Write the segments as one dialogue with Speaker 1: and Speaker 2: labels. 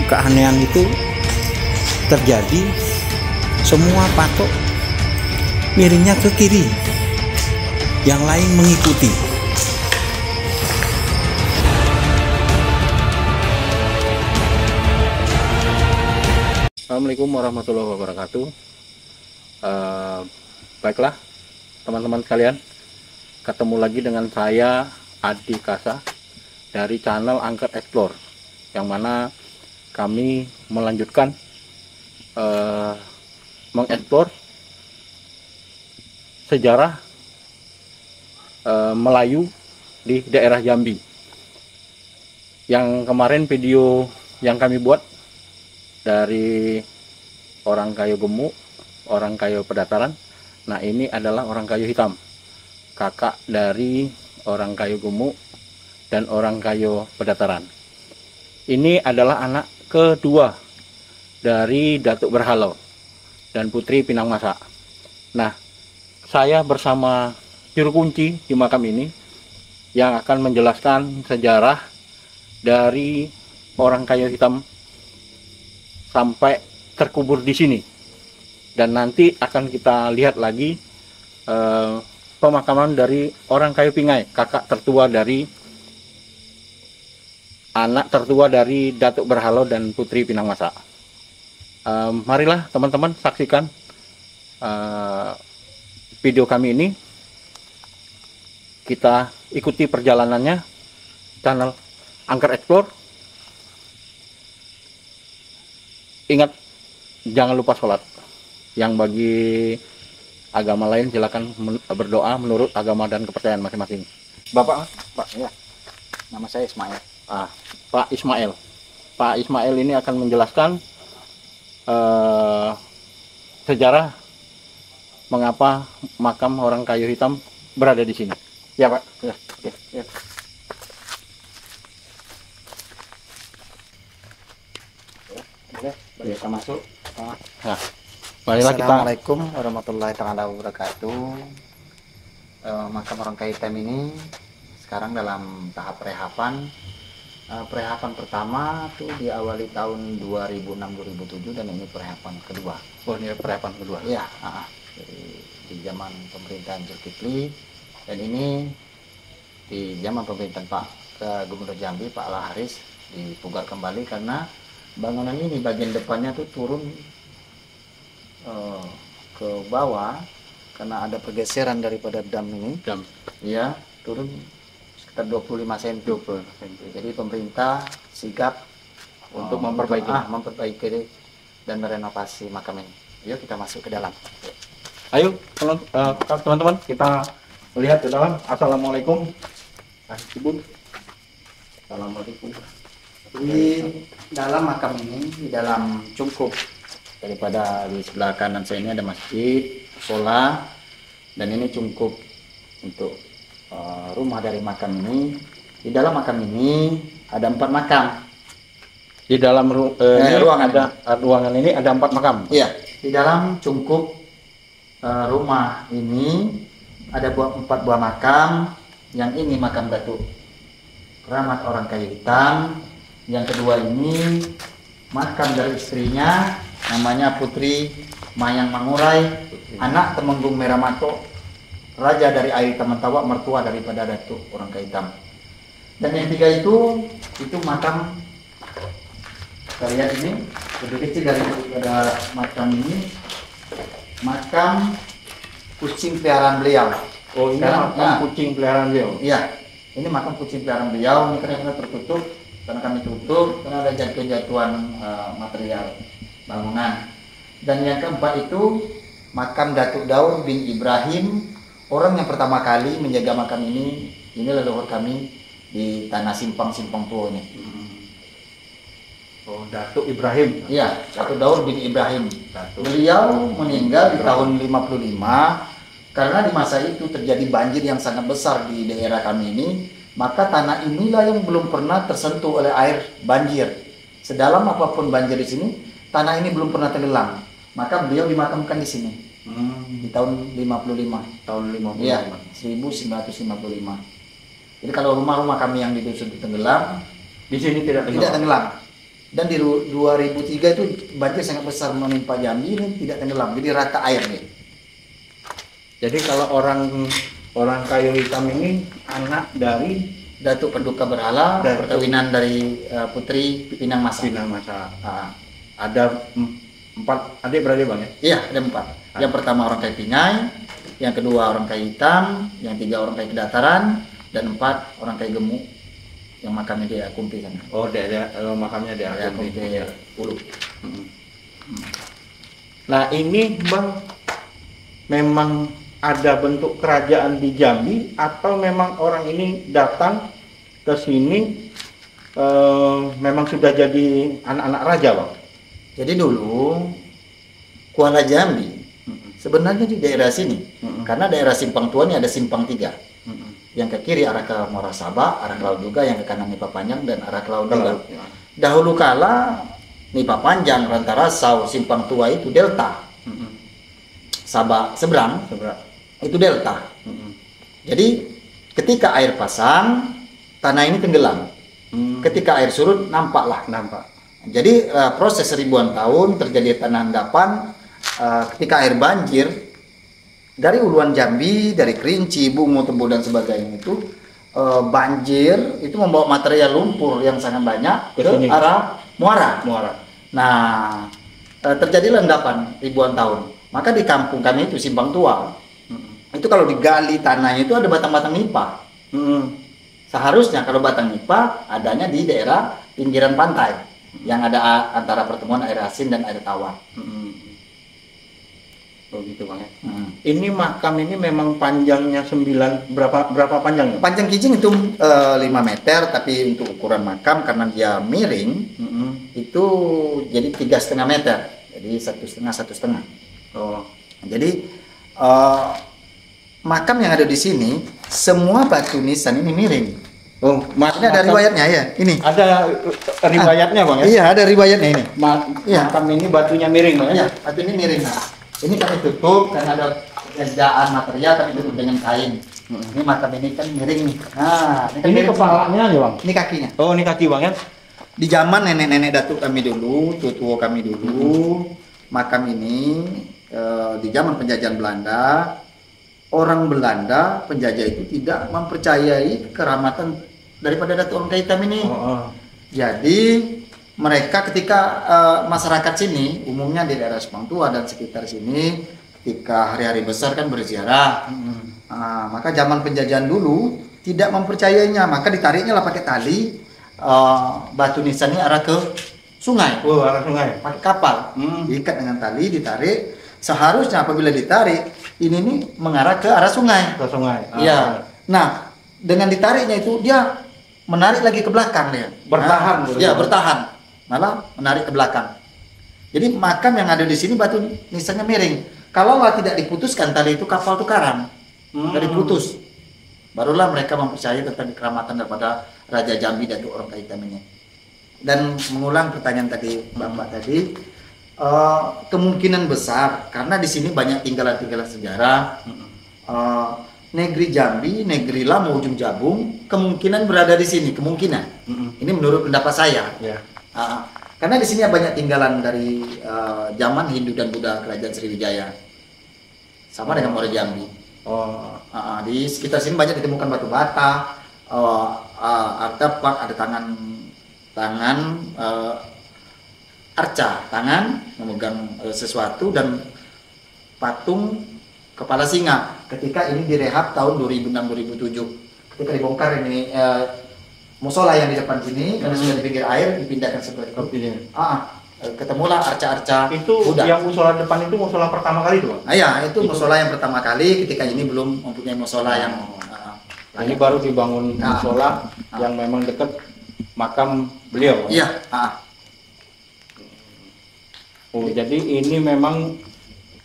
Speaker 1: keanehan itu terjadi, semua patok miringnya ke kiri, yang lain mengikuti.
Speaker 2: Assalamualaikum warahmatullahi wabarakatuh. Baiklah teman-teman sekalian, ketemu lagi dengan saya Adi Kasa dari channel Angker Explore, yang mana kami melanjutkan mengeksplor sejarah Melayu di daerah Jambi. Yang kemarin video yang kami buat dari orang kayu gemuk, orang kayu pedataran. Nah, ini adalah orang kayu hitam, kakak dari orang kayu gemuk dan orang kayu pedataran. Ini adalah anak kedua dari Datuk Berhalo dan Putri Pinang Masa. Nah, saya bersama juru kunci di makam ini yang akan menjelaskan sejarah dari orang kayu hitam sampai terkubur di sini, dan nanti akan kita lihat lagi pemakaman dari orang kayu Pingai, kakak tertua dari anak tertua dari Datuk Berhalo dan Putri Pinang Masa. Marilah teman-teman saksikan video kami ini, kita ikuti perjalanannya channel Angker Explore. Ingat, jangan lupa sholat. Yang bagi agama lain silakan berdoa menurut agama dan kepercayaan masing-masing. Bapak, Pak, ya. Nama saya Ismail. Pak Ismail. Pak Ismail ini akan menjelaskan sejarah mengapa makam orang kayu hitam berada di sini. Ya, Pak. Ya. Ya. Boleh kita masuk. Nah, marilah kita.
Speaker 3: Assalamualaikum warahmatullahi wabarakatuh. Makam orang kayu hitam ini sekarang dalam tahap rehapan. Perehapan pertama itu diawali tahun 2006-2007 dan ini perehapan kedua.
Speaker 2: Oh, ini perehapan kedua.
Speaker 3: Iya, di zaman pemerintahan Zulkifli, dan ini di zaman pemerintahan Pak Gubernur Jambi Pak Laharis dipugar kembali karena bangunan ini bagian depannya tuh turun ke bawah karena ada pergeseran daripada dam ini.
Speaker 2: Dam.
Speaker 3: Ya, turun sekitar 25 cm. Jadi pemerintah sigap
Speaker 2: untuk memperbaiki
Speaker 3: dan merenovasi makam ini. Yuk kita masuk ke dalam.
Speaker 2: Ayo teman-teman, kita lihat ke dalam. Assalamualaikum. Ibu. Assalamualaikum.
Speaker 3: Di dalam makam ini, di dalam cungkup daripada di sebelah kanan saya ini ada masjid, musola, dan ini cungkup untuk rumah dari makam ini. Di dalam makam ini ada 4 makam.
Speaker 2: Di dalam ruangan ini ada 4 makam.
Speaker 3: Iya, di dalam cungkup rumah ini ada 4 buah makam. Yang ini makam Datuk Keramat orang kayu hitam. Yang kedua ini makam dari istrinya, namanya Putri Mayang Mangurai, anak Temenggung Merah Mato, raja dari Air Tamantawak, mertua daripada Datuk orang kayu hitam. Dan yang ketiga itu makam, kita lihat ini lebih kecil daripada makam ini, makam kucing peliharaan beliau.
Speaker 2: Oh, ini makam kucing peliharaan beliau.
Speaker 3: Iya, ini makam kucing peliharaan beliau. Ini karena tertutup, karena kami tutup karena ada jatuhan material bangunan. Dan yang keempat itu makam Datuk Daur bin Ibrahim, orang yang pertama kali menjaga makam ini. Ini leluhur kami di tanah simpang tua ini.
Speaker 2: Oh, Datuk Ibrahim.
Speaker 3: Iya, Datuk Daur bin Ibrahim. Beliau meninggal di tahun 55 karena di masa itu terjadi banjir yang sangat besar di daerah kami ini. Maka tanah inilah yang belum pernah tersentuh oleh air banjir. Sedalam apapun banjir di sini, tanah ini belum pernah tenggelam. Maka beliau dimakamkan di sini. Di tahun 55.
Speaker 2: Tahun 55.
Speaker 3: Iya, 1955. Jadi kalau rumah-rumah kami yang di dusun tenggelam,
Speaker 2: di sini tidak
Speaker 3: tenggelam. Dan di 2003 itu banjir sangat besar menimpa Jambi, ini tidak tenggelam, jadi rata air nih.
Speaker 2: Jadi kalau orang kayu hitam ini anak dari
Speaker 3: Datuk Penduka Berhala,
Speaker 2: Datuk.
Speaker 3: perkawinan dari Putri Pinang Masa.
Speaker 2: Pinang Masa. Ada 4 adik-beradik Bang ya?
Speaker 3: Iya, ada 4. Yang pertama orang kayu Pingai, yang kedua orang kayu hitam, yang 3 orang kayu kedataran, dan 4 orang kayu gemuk yang makamnya di Akumpi sana.
Speaker 2: Oh, makamnya di Akumpi.
Speaker 3: Di Ulu.
Speaker 2: Nah, ini Bang memang ada bentuk kerajaan di Jambi atau memang orang ini datang ke sini memang sudah jadi anak-anak raja Bang?
Speaker 3: Jadi dulu Kuala Jambi sebenarnya di daerah sini, karena daerah Simpang Tua ini ada Simpang 3. Yang ke kiri arah ke Muara Sabah, arah ke laut juga, yang ke kanan Nipa Panjang dan arah ke laut juga. Dahulu kala Nipa Panjang, Rantarasau, Simpang Tua itu delta. Sabah seberang itu delta. Jadi ketika air pasang, tanah ini tenggelam. Ketika air surut, nampak. Jadi proses ribuan tahun terjadi tanah endapan. Ketika air banjir dari Uluan Jambi, dari Kerinci, Bungo, Tembo dan sebagainya itu banjir itu membawa material lumpur yang sangat banyak ke arah Muara. Nah, terjadilah endapan ribuan tahun. Maka di kampung kami itu Simpang Tua, itu kalau digali tanahnya itu ada batang-batang nipa. Seharusnya kalau batang nipa adanya di daerah pinggiran pantai yang ada antara pertemuan air asin dan air tawar.
Speaker 2: Oh gitu Bang ya. Ini makam ini memang panjangnya berapa panjangnya?
Speaker 3: Panjang kijing itu 5 meter, tapi untuk ukuran makam karena dia miring itu jadi 3,5 meter, jadi 1,5.
Speaker 2: Oh.
Speaker 3: Jadi makam yang ada di sini semua batu nisan ini miring.
Speaker 2: Oh,
Speaker 3: ini ada riwayatnya ya. Ini
Speaker 2: ada riwayatnya Bang ya?
Speaker 3: Iya, ada riwayatnya ini.
Speaker 2: Makam ini batunya miring Bang ya?
Speaker 3: Iya, batu ini miring. Ini kami tutup karena ada pekerjaan material, kami tutup dengan kain. Ini makam ini kan miring nih. Nah,
Speaker 2: ini kepalanya aja Bang.
Speaker 3: Ini kakinya.
Speaker 2: Oh, ini kaki Bang ya?
Speaker 3: Di zaman nenek-nenek datuk kami dulu, tutua kami dulu, makam ini di zaman penjajahan Belanda, orang Belanda penjajah itu tidak mempercayai keramatan daripada datuk orang hitam ini. Jadi mereka ketika masyarakat sini, umumnya di daerah Simpang Tua dan sekitar sini, ketika hari-hari besar kan berziarah, maka zaman penjajahan dulu tidak mempercayainya, maka ditariknya lah pakai tali, batu nisannya arah ke sungai.
Speaker 2: Oh, arah sungai.
Speaker 3: Pakai kapal, diikat dengan tali, ditarik. Seharusnya apabila ditarik, ini nih mengarah ke arah sungai.
Speaker 2: Ke sungai.
Speaker 3: Iya. Nah, dengan ditariknya itu dia menarik lagi ke belakang dia.
Speaker 2: Bertahan.
Speaker 3: Ya, bertahan. Malah menarik ke belakang. Jadi makam yang ada di sini batu nisannya miring. Kalau tidak diputuskan tali itu, kapal itu karam, nggak diputus. Barulah mereka mempercayai tentang keramatan daripada Raja Jambi Datuk Orang Hitam ini. Dan mengulang pertanyaan tadi Bapak tadi, kemungkinan besar karena di sini banyak tinggalan-tinggalan sejarah. Negeri Jambi, negeri lama ujung Jabung, kemungkinan berada di sini, kemungkinan. Ini menurut pendapat saya. Karena di sini banyak tinggalan dari zaman Hindu dan Buddha Kerajaan Sriwijaya, sama dengan Muara Jambi. Di sekitar sini banyak ditemukan batu bata, artefak, ada tangan arca, tangan memegang sesuatu, dan patung kepala singa. Ketika ini direhab tahun 2006-2007, ketika dibongkar ini musola yang di depan sini, karena sudah di pinggir air, dipindahkan seperti itu. Ketemulah arca-arca
Speaker 2: itu Buddha. Yang musola depan itu musola pertama kali itu?
Speaker 3: Iya, itu musola yang pertama kali, ketika ini belum mempunyai musola yang
Speaker 2: ini baru dibangun musola yang memang dekat makam beliau.
Speaker 3: Iya.
Speaker 2: Oh, jadi ini memang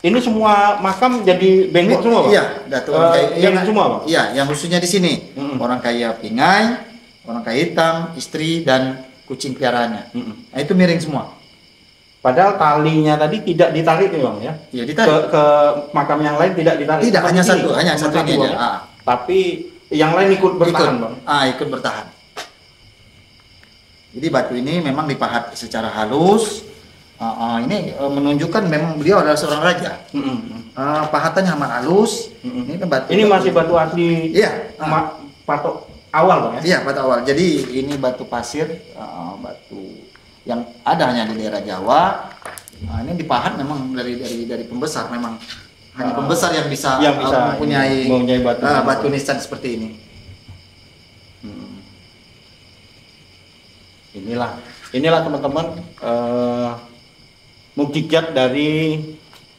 Speaker 2: ini semua makam jadi bengkok semua, Pak?
Speaker 3: Iya, Datuk
Speaker 2: yang semua, Pak?
Speaker 3: Iya, yang khususnya di sini. Orang kaya Pingai, orang kaya hitam, istri dan kucing piaraannya. Nah, itu miring semua.
Speaker 2: Padahal talinya tadi tidak ditarik nih Bang ya? Iya, ditarik. Ke makam yang lain tidak ditarik.
Speaker 3: Tidak, hanya satu ini aja.
Speaker 2: Tapi yang lain ikut bertahan, Bang.
Speaker 3: Ikut bertahan. Jadi batu ini memang dipahat secara halus. Ini menunjukkan memang beliau adalah seorang raja. Pahatannya amat halus. Ini kan batu.
Speaker 2: Ini masih batu asli.
Speaker 3: Iya.
Speaker 2: Patok awal, Bang, ya?
Speaker 3: Iya, batu awal. Jadi ini batu pasir, batu yang ada hanya di daerah Jawa. Ini dipahat memang dari pembesar, memang hanya pembesar yang bisa mempunyai batu nisan seperti ini.
Speaker 2: Inilah teman-teman mukjizat dari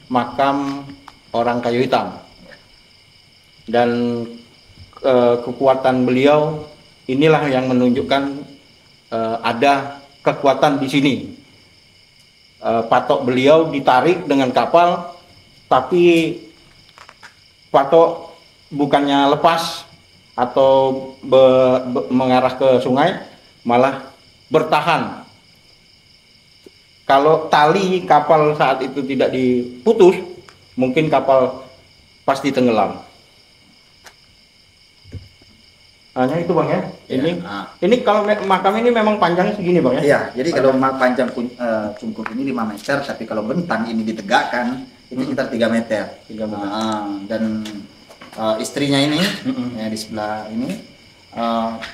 Speaker 2: makam orang kayu hitam, dan kekuatan beliau inilah yang menunjukkan ada kekuatan di sini. Patok beliau ditarik dengan kapal, tapi patok bukannya lepas atau mengarah ke sungai, malah bertahan. Kalau tali kapal saat itu tidak diputus, mungkin kapal pasti tenggelam. Hanya itu, Bang, ya. Ini kalau makam ini memang panjangnya segini, Bang, ya.
Speaker 3: Iya, jadi kalau panjang cungkup ini 5 meter, tapi kalau bentang ini ditegakkan itu sekitar 3 meter.
Speaker 2: 3 meter.
Speaker 3: Dan istrinya ini ya, di sebelah ini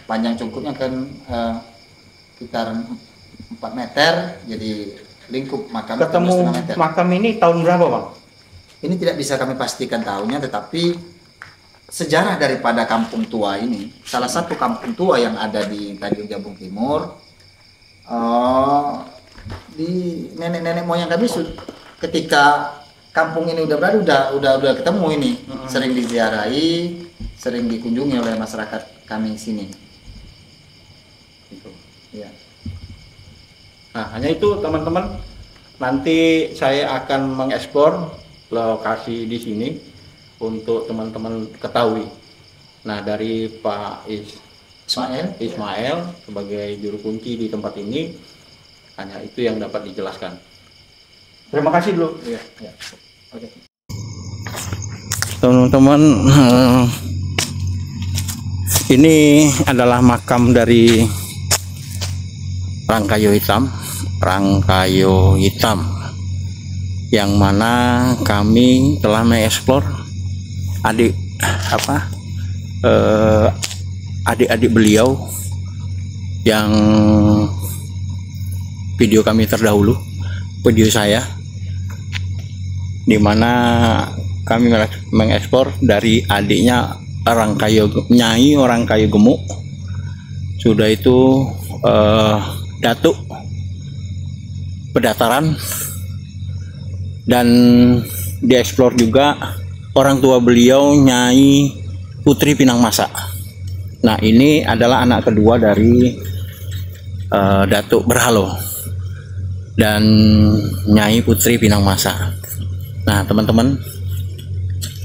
Speaker 3: panjang cungkupnya kan sekitar 4 meter, jadi lingkup makam
Speaker 2: ketemu
Speaker 3: 5 meter.
Speaker 2: Makam ini tahun berapa, Bang?
Speaker 3: Ini tidak bisa kami pastikan tahunnya, tetapi sejarah daripada kampung tua ini, salah satu kampung tua yang ada di Tanjung Jabung Timur, di nenek-nenek moyang kami ketika kampung ini udah berada, udah ketemu ini, sering diziarahi, sering dikunjungi oleh masyarakat kami sini. Ya.
Speaker 2: Nah, hanya itu teman-teman. Nanti saya akan mengeksplor lokasi di sini untuk teman-teman ketahui. Nah, dari Pak Ismail sebagai juru kunci di tempat ini, hanya itu yang dapat dijelaskan. Terima kasih dulu.
Speaker 3: Ya. Oke.
Speaker 2: Teman-teman, ini adalah makam dari Rangkayo Hitam, yang mana kami telah mengeksplor adik-adik beliau yang video kami terdahulu, video saya, di mana kami mengeksplor dari adiknya Nyai orang kayu gemuk. Sudah itu Datuk Pedataran, dan dieksplor juga orang tua beliau Nyai Putri Pinang Masa. Nah, ini adalah anak kedua dari Datuk Berhalo dan Nyai Putri Pinang Masa. Nah, teman-teman,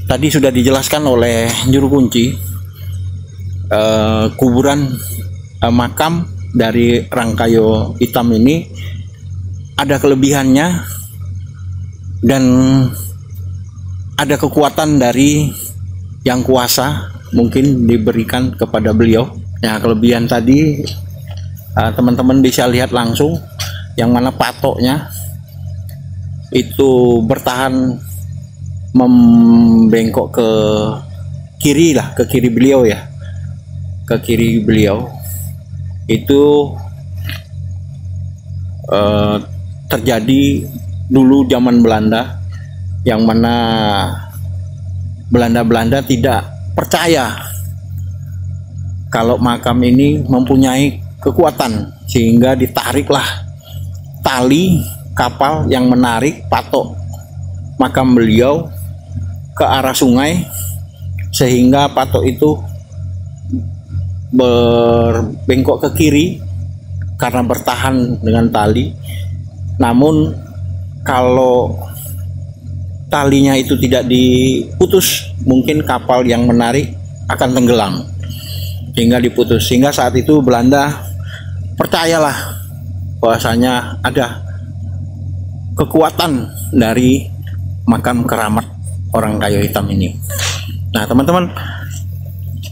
Speaker 2: tadi sudah dijelaskan oleh juru kunci, kuburan makam dari Rangkayo Hitam ini ada kelebihannya dan ada kekuatan dari yang kuasa mungkin diberikan kepada beliau. Nah, kelebihan tadi teman-teman bisa lihat langsung, yang mana patoknya itu bertahan membengkok ke kiri lah, ke kiri beliau ya, ke kiri beliau itu terjadi dulu zaman Belanda, yang mana Belanda tidak percaya kalau makam ini mempunyai kekuatan, sehingga ditariklah tali kapal yang menarik patok makam beliau ke arah sungai, sehingga patok itu berbengkok ke kiri karena bertahan dengan tali. Namun kalau talinya itu tidak diputus, mungkin kapal yang menarik akan tenggelam, sehingga diputus. Sehingga saat itu Belanda percayalah bahwasanya ada kekuatan dari makam keramat orang kayu hitam ini. Nah, teman-teman,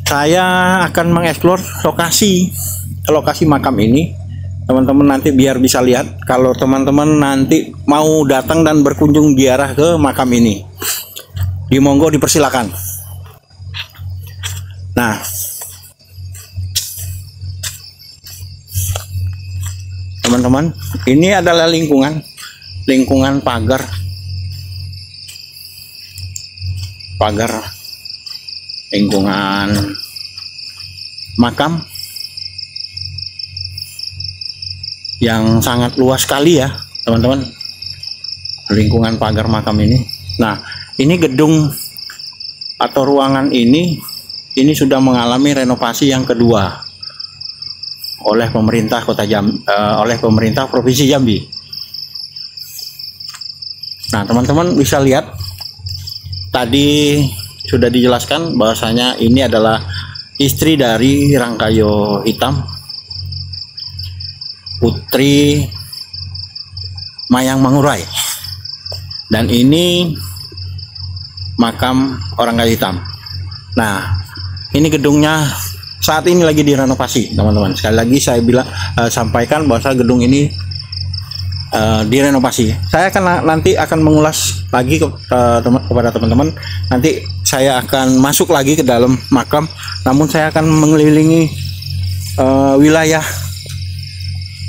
Speaker 2: saya akan mengeksplor lokasi makam ini
Speaker 1: teman-teman nanti biar bisa lihat kalau teman-teman nanti mau datang dan berkunjung ziarah ke makam ini. Monggo dipersilakan. Nah, teman-teman, ini adalah lingkungan pagar lingkungan makam yang sangat luas sekali ya teman-teman, lingkungan pagar makam ini. Nah, ini gedung atau ruangan ini sudah mengalami renovasi yang kedua oleh pemerintah oleh pemerintah Provinsi Jambi. Nah, teman-teman bisa lihat tadi sudah dijelaskan bahwasanya ini adalah istri dari Rangkayo Hitam, Putri Mayang Mangurai, dan ini makam orang kayu hitam. Nah, ini gedungnya saat ini lagi direnovasi teman-teman. Sekali lagi saya sampaikan bahwa gedung ini direnovasi. Saya nanti akan mengulas lagi kepada teman-teman. Nanti saya akan masuk lagi ke dalam makam, namun saya akan mengelilingi wilayah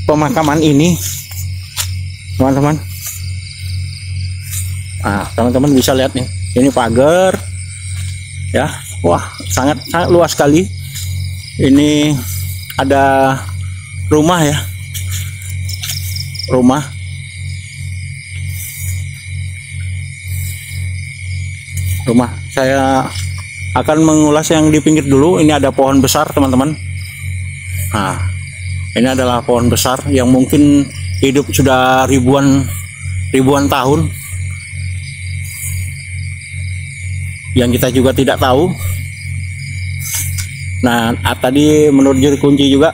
Speaker 1: pemakaman ini teman-teman. Nah, teman-teman bisa lihat nih, ini pagar ya. Wah, sangat luas sekali. Ini ada rumah ya, rumah saya akan mengulas yang di pinggir dulu. Ini ada pohon besar teman-teman. Nah, ini adalah pohon besar yang mungkin hidup sudah ribuan tahun, yang kita juga tidak tahu. Nah, tadi menurut juru kunci juga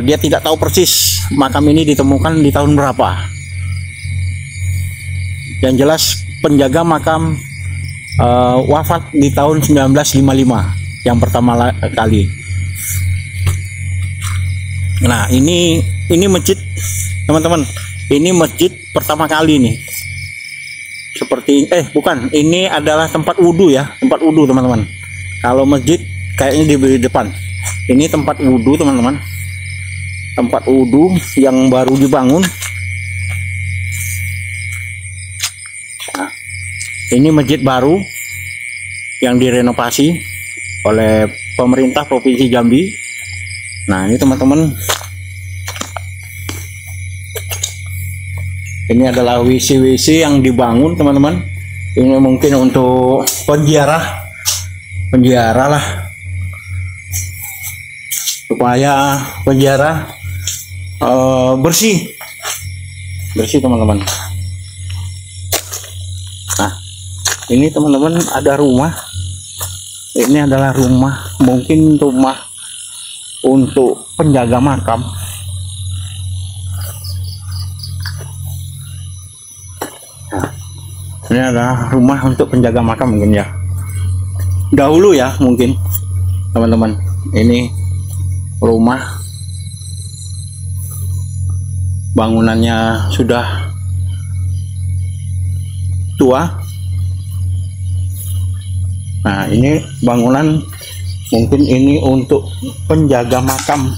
Speaker 1: dia tidak tahu persis makam ini ditemukan di tahun berapa. Yang jelas penjaga makam wafat di tahun 1955 yang pertama kali. Nah, ini masjid teman-teman. Ini masjid pertama kali nih. Seperti bukan, ini adalah tempat wudhu ya, tempat wudhu teman-teman. Kalau masjid kayaknya di depan. Ini tempat wudhu teman-teman, tempat wudhu yang baru dibangun. Nah, ini masjid baru yang direnovasi oleh pemerintah Provinsi Jambi. Nah, ini teman-teman, ini adalah WC yang dibangun teman-teman. Ini mungkin untuk penjara lah, supaya penjara bersih teman-teman. Nah, ini teman-teman ada rumah. Ini adalah rumah, mungkin rumah untuk penjaga makam. Nah, ini adalah rumah untuk penjaga makam mungkin ya, dahulu ya mungkin teman-teman. Ini rumah, bangunannya sudah tua. Nah, ini bangunan mungkin ini untuk penjaga makam.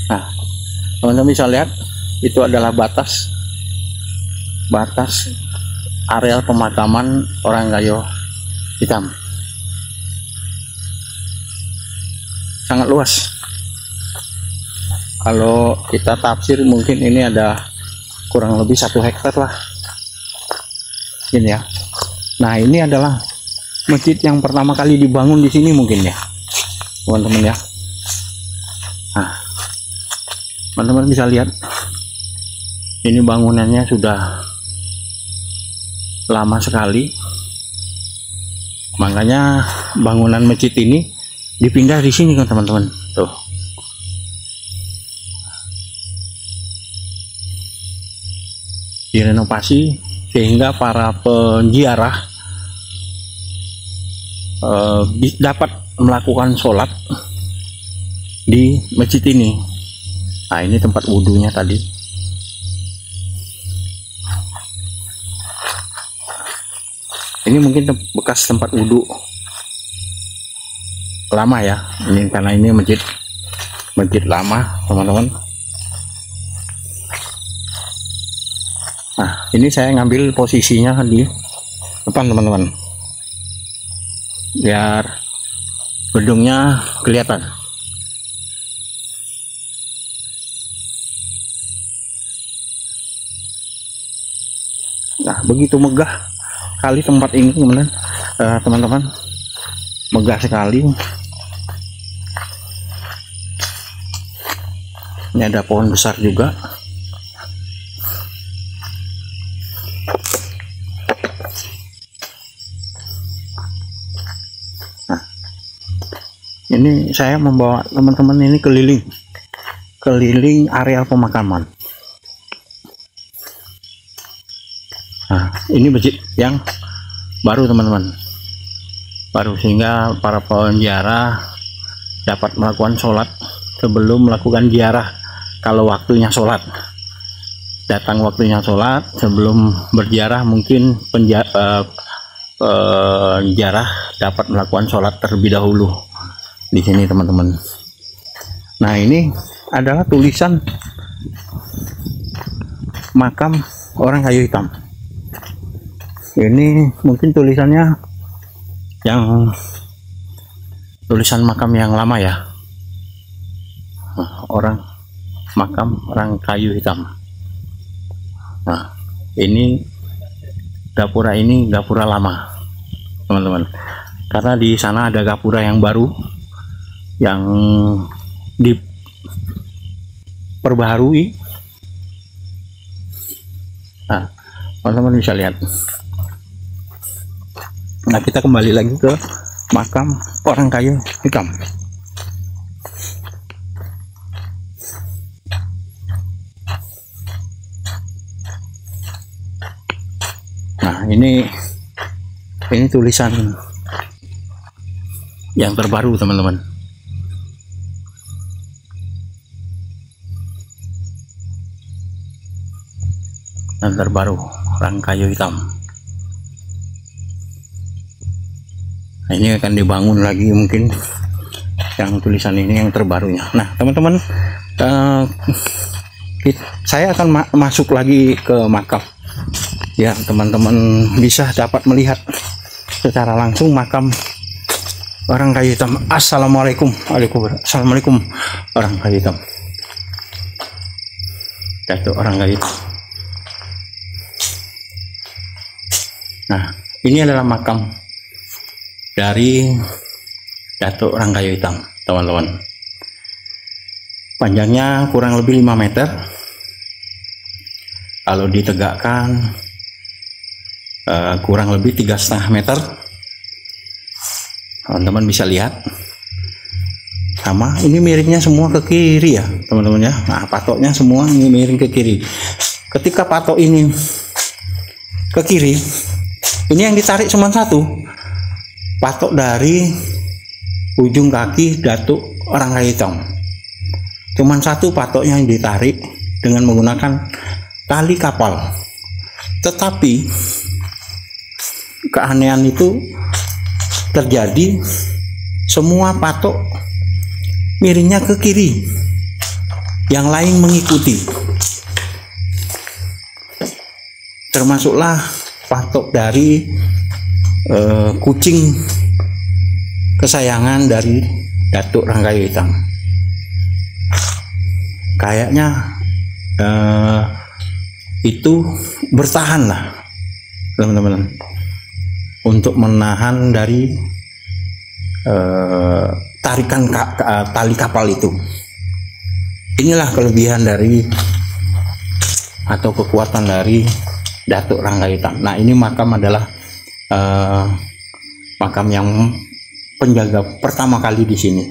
Speaker 1: Nah, teman-teman bisa lihat itu adalah batas areal pemakaman orang kayu hitam. Sangat luas. Kalau kita tafsir mungkin ini ada kurang lebih 1 hektar lah ini ya. Nah, ini adalah masjid yang pertama kali dibangun di sini mungkin ya teman-teman ya. Nah, teman-teman bisa lihat ini bangunannya sudah lama sekali, makanya bangunan masjid ini dipindah di sini kan teman-teman. Tuh, direnovasi sehingga para penziarah dapat melakukan sholat di masjid ini. Nah, ini tempat wudhunya tadi. Ini mungkin bekas tempat wudhu lama ya. Ini karena ini masjid lama, teman-teman. Nah, ini saya ngambil posisinya di depan, teman-teman, biar gedungnya kelihatan. Nah, begitu megah kali tempat ini, teman-teman, megah sekali. Ini ada pohon besar juga. Nah, ini saya membawa teman-teman ini keliling areal pemakaman. Nah, ini masjid yang baru, teman-teman, baru, sehingga para penziarah dapat melakukan sholat sebelum melakukan ziarah. Kalau waktunya sholat, datang waktunya sholat, sebelum berziarah mungkin penziarah dapat melakukan sholat terlebih dahulu di sini, teman-teman. Nah, ini adalah tulisan makam orang kayu hitam. Ini mungkin tulisannya yang tulisan makam yang lama ya. Makam orang kayu hitam. Nah, ini gapura lama, teman-teman, karena di sana ada gapura yang baru yang diperbaharui. Nah, teman-teman bisa lihat. Nah, kita kembali lagi ke makam orang kayu hitam. Nah, ini tulisan yang terbaru, teman-teman. Yang terbaru, orang kayu hitam. Nah, ini akan dibangun lagi mungkin yang tulisan ini yang terbarunya. Nah, teman-teman, saya akan masuk lagi ke makam ya, teman-teman bisa dapat melihat secara langsung makam orang kayu hitam. Assalamualaikum. Assalamualaikum orang kayu hitam. Datuk orang kayu hitam. Nah, ini adalah makam dari Datuk orang kayu hitam, teman-teman. Panjangnya kurang lebih 5 meter. Kalau ditegakkan kurang lebih 3,5 meter. Teman-teman bisa lihat. Sama, ini miringnya semua ke kiri ya, teman-teman ya. Nah, patoknya semua ini miring ke kiri. Ketika patok ini ke kiri, ini yang ditarik cuma satu. Patok dari ujung kaki Datuk orang kayu hitam. Cuman satu patoknya yang ditarik dengan menggunakan tali kapal. Tetapi keanehan itu terjadi, semua patok miringnya ke kiri, yang lain mengikuti. Termasuklah patok dari kucing kesayangan dari Datuk orang kayu hitam. Kayaknya itu bertahan lah, teman-teman, untuk menahan dari tarikan tali kapal itu. Inilah kelebihan dari atau kekuatan dari Datuk orang kayu hitam. Nah, ini makam adalah makam yang penjaga pertama kali di sini,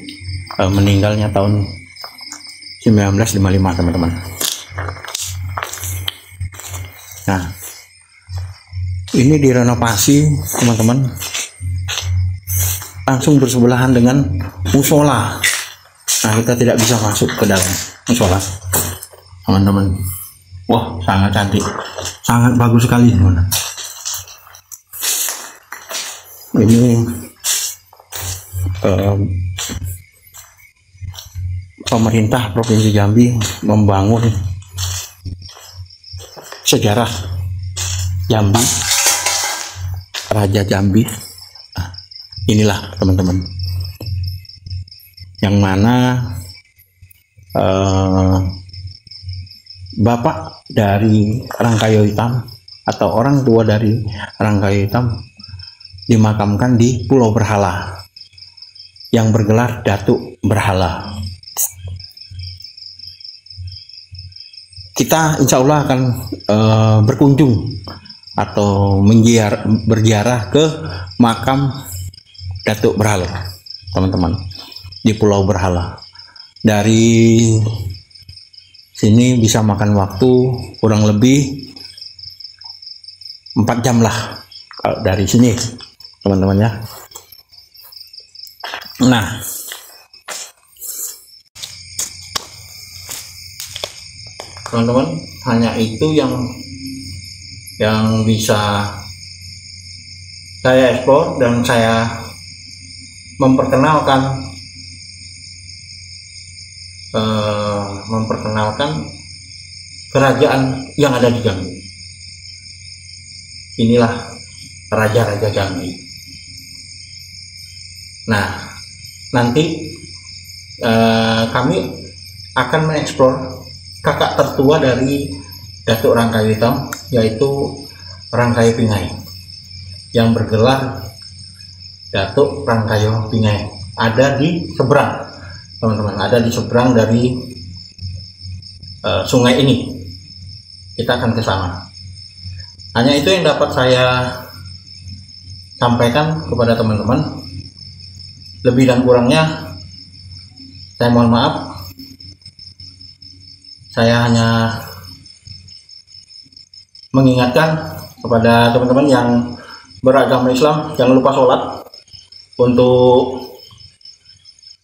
Speaker 1: meninggalnya tahun 1955, teman-teman. Nah, ini direnovasi, teman-teman. langsung bersebelahan dengan musola. Nah, kita tidak bisa masuk ke dalam musola, teman-teman. Wah, sangat cantik, sangat bagus sekali, teman. Ini pemerintah Provinsi Jambi membangun sejarah Jambi, Raja Jambi. Nah, inilah teman-teman, yang mana bapak dari Rangkayo Hitam atau orang tua dari Rangkayo Hitam dimakamkan di Pulau Berhala yang bergelar Datuk Berhala. Kita insya Allah akan berkunjung atau berziarah ke makam Datuk Berhala, teman-teman, di Pulau Berhala. Dari sini bisa makan waktu kurang lebih 4 jam lah kalau dari sini, teman-teman ya. Nah, teman-teman, hanya itu yang bisa saya eksplor dan saya memperkenalkan kerajaan yang ada di Jambi. Inilah raja-raja Jambi. Nah, nanti kami akan mengeksplor kakak tertua dari Datuk Rangkayo Hitam, yaitu Rangkayo Pingai, yang bergelar Datuk Rangkayo Pingai. Ada di seberang, teman-teman, ada di seberang dari sungai ini. Kita akan ke sana. Hanya itu yang dapat saya sampaikan kepada teman-teman. Lebih dan kurangnya saya mohon maaf. Saya hanya mengingatkan kepada teman-teman yang beragama Islam, jangan lupa sholat. Untuk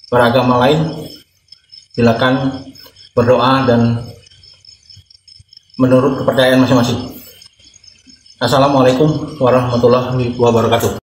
Speaker 1: beragama lain, silakan berdoa dan menurut kepercayaan masing-masing. Assalamualaikum warahmatullahi wabarakatuh.